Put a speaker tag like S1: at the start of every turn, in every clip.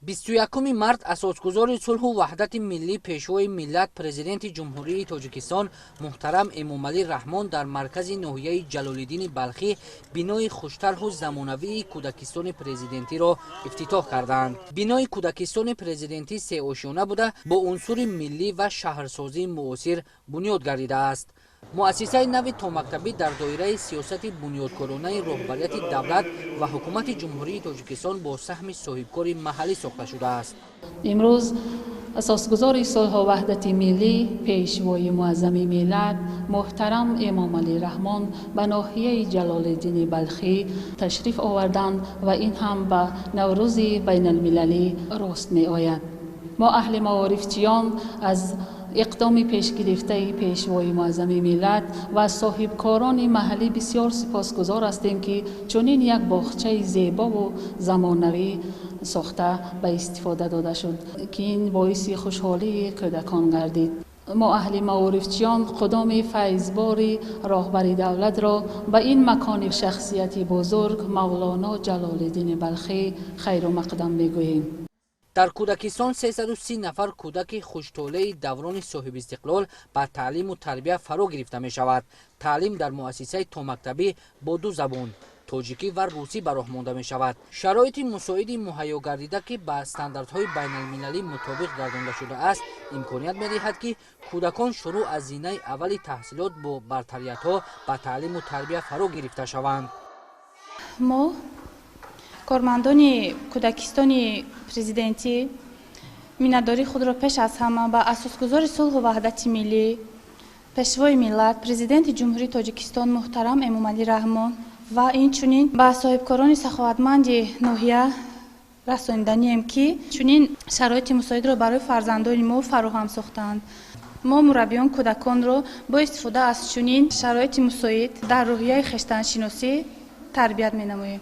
S1: 21 март асосгузори сулҳу ваҳдати миллӣ пешвои миллат президенти ҷумҳурии тоҷикистон муҳтарам Эмомалӣ Раҳмон дар маркази ноҳияи Ҷалолиддини Балхӣ бинои хуштарҳу замонавии кӯдакистони президентиро ифтитоҳ карданд. Бинои кӯдакистони президентӣ сеошёна буда бо унсури миллӣ ва шаҳрсозии муосир бунёд гардидааст. муассисаи нави томактабӣ дар доираи сиёсати бунёдкоронаи роҳбарияти давлат ва ҳукумати ҷумҳурии тоҷикистон бо саҳми соҳибкори маҳаллӣ сохта шудааст.
S2: имрӯз асосгузори сулҳу ваҳдати миллӣ пешвои муаззами миллат муҳтарам Эмомалӣ Раҳмон ба ноҳияи Ҷалолиддини Балхӣ ташриф оварданд ва ин ҳам ба наврӯзи байналмилалӣ рост меояд. мо аҳли маорифчиён аз иқдоми пешгирифтаи пешвои муаззами миллат ва соҳибкорони маҳаллӣ бисёр сипосгузор ҳастем, ки чунин як боғчаи зебову замонавӣ сохта ба истифода дода шуд, ки ин боиси хушҳолии кӯдакон гардид. мо аҳли маорифчиён қудуми файзбори роҳбари давлатро ба ин макони шахсияти бузург Мавлоно Ҷалолиддини Балхӣ хайру мақдам мегӯем.
S1: дар кӯдакистон 330 нафар кӯдаки хуштолаи даврони соҳибистиқлол ба таълиму тарбия фаро гирифта мешавад. таълим дар муассисаи томактабӣ бо ду забон тоҷикӣ ва русӣ ба роҳ монда мешавад. шароити мусоиди муҳайё гардида, ки ба стандартҳои байналмилалӣ мутобиқ гардонда шудааст, имконият медиҳад, ки кӯдакон шурӯъ аз зинаи аввали таҳсилот бо бартариятҳо ба таълиму тарбия фаро гирифта шаванд.
S3: мо кормандони кӯдакистони президентӣ миннатдории худро пеш аз ҳама ба асосгузори сулҳу ваҳдати миллӣ, пешвои миллат, президенти ҷумҳурии тоҷикистон муҳтарам Эмомалӣ Раҳмон ва инчунин ба соҳибкорони саховатманди ноҳия расониданием, ки чунин шароити мусоидро барои фарзандони мо фароҳам сохтанд. мо мураббиён кӯдаконро бо истифода аз чунин шароити мусоид дар роҳияи хештаншиносӣ тарбият менамоем.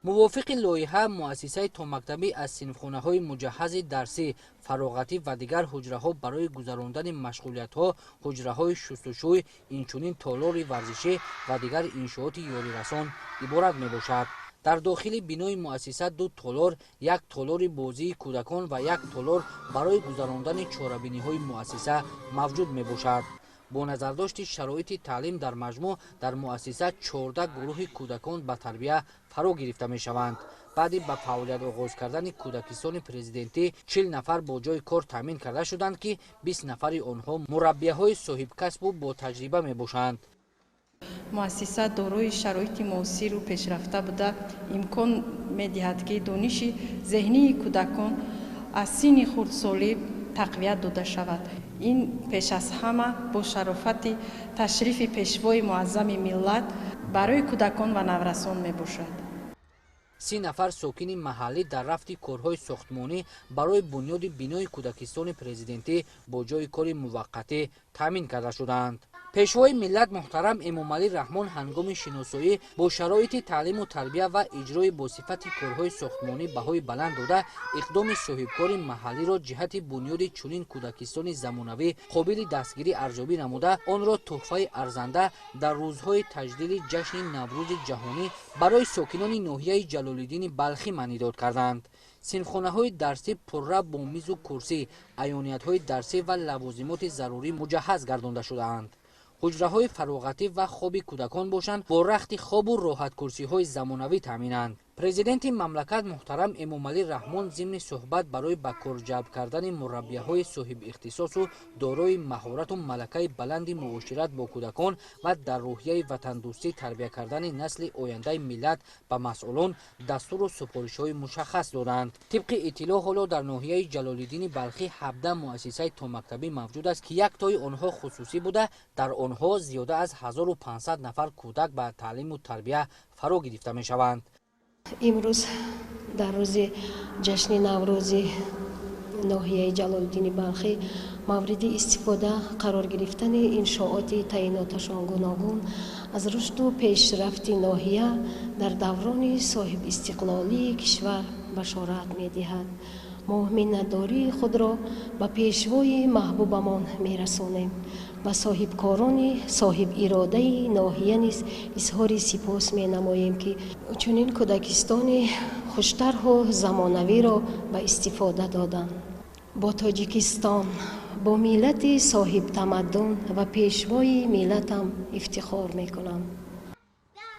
S1: мувофиқи лоиҳа, муассисаи томактабӣ аз синфхонаҳои муҷаҳҳази дарсӣ, фароғатӣ ва дигар ҳуҷраҳо барои гузарондани машғулиятҳо, ҳуҷраҳои шустушӯй, инчунин толори варзишӣ ва дигар иншооти ёрирасон иборат мебошад. дар дохили бинои муассиса ду толор, як толори бозии кӯдакон ва як толор барои гузарондани чорабиниҳои муассиса мавҷуд мебошад. бо назардошти шароити таълим дар маҷмӯъ дар муассиса 14 гурӯҳи кӯдакон ба тарбия фаро гирифта мешаванд. баъди ба фаъолият оғоз кардани кӯдакистони президентӣ 40 нафар бо ҷойи кор таъмин карда шуданд, ки 20 нафари онҳо мураббияҳои соҳибкасбу бо таҷриба мебошанд.
S4: муассиса дорои шароити муосиру пешрафта буда имкон медиҳад, ки дониши зеҳнии кӯдакон аз синни хурдсолӣ тақвият дода шавад. ин пеш аз ҳама бо шарофати ташрифи пешвои муаззами миллат барои кӯдакон ва наврасон мебошад.
S1: 30 нафар сокини маҳаллӣ дар рафти корҳои сохтмонӣ барои бунёди бинои кӯдакистони президентӣ бо ҷойи кори муваққатӣ таъмин карда шуданд. пешвои миллат муҳтарам Эмомалӣ Раҳмон ҳангоми шиносоӣ бо шароити таълиму тарбия ва иҷрои босифати корҳои сохтмонӣ баҳои баланд дода, иқдоми соҳибкори маҳаллиро ҷиҳати бунёди чунин кӯдакистони замонавӣ қобили дастгирӣ арзёбӣ намуда, онро тӯҳфаи арзанда дар рӯзҳои таҷдиди ҷашни Наврӯзи ҷаҳонӣ барои сокинони ноҳияи Ҷалолиддини Балхӣ маънидод карданд. синфхонаҳои дарсӣ пурра бо мизу курсӣ, аёниятҳои дарсӣ ва лавозимоти зарурӣ муҷаҳҳаз гардонда шудаанд. ҳуҷраҳои фароғатӣ ва хоби кӯдакон бошанд, бо рахти хобу роҳаткурсиҳои замонавӣ таъминанд. президенти мамлакат муҳтарам Эмомалӣ Раҳмон зимни суҳбат барои ба кор ҷалб кардани мураббияҳои соҳибихтисосу дорои маҳорату малакаи баланди муошират бо кӯдакон ва дар роҳияи ватандӯстӣ тарбия кардани насли ояндаи миллат ба масъулон дастуру супоришҳои мушаххас доданд. тибқи иттилоъ, ҳоло дар ноҳияи Ҷалолиддини Балхӣ 17 муассисаи томактабӣ мавҷуд аст, ки як тои онҳо хусусӣ буда, дар онҳо зиёда аз 1500 нафар кӯдак ба таълиму тарбия фаро гирифта мешаванд.
S5: имрӯз дар рӯзи ҷашни наврӯзи ноҳияи Ҷалолиддини Балхӣ мавриди истифода қарор гирифтани иншооти таъиноташон гуногун аз рушду пешрафти ноҳия дар даврони соҳибистиқлолии кишвар башорат медиҳад. мо миннатдории худро ба пешвои маҳбубамон мерасонем. ба соҳибкорони соҳибиродаи ноҳия низ изҳори сипос менамоем, ки чунин кӯдакистони хуштарҳу замонавиро ба истифода доданд. бо тоҷикистон бо миллати соҳибтамаддун ва пешвои миллатам ифтихор мекунам.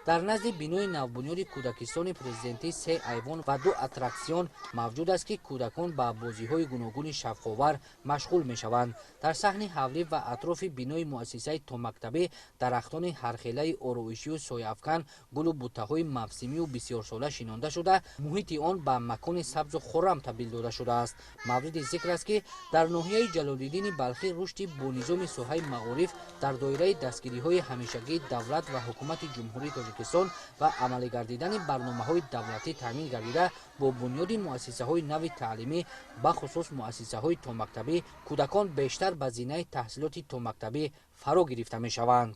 S1: дар назди бинои навбунёди кӯдакистони президентӣ 3 айвон ва 2 аттраксион мавҷуд аст ки кӯдакон ба бозиҳои гуногуни шавқовар машғул мешаванд. дар саҳни ҳавлӣ ва атрофи бинои муассисаи томактабӣ дарахтони ҳархелаи ороишию сояафкан, гулу буттаҳои мавсимию бисёрсола шинонда шуда, муҳити он ба макони сабзу хуррам табдил дода шудааст. мавриди зикр аст ки дар ноҳияи ҷалолиддини балхӣ рушди бонизоми соҳаи маориф дар доираи дастгириҳои ҳамешагии давлат ва ҳукумати ҷумҳурии тоҷикистон ва амалӣ гардидани барномаҳои давлатӣ таъмин гардида, бо бунёди муассисаҳои нави таълимӣ, бахусус муассисаҳои томактабӣ, кӯдакон бештар ба зинаи таҳсилоти томактабӣ фаро гирифта мешаванд.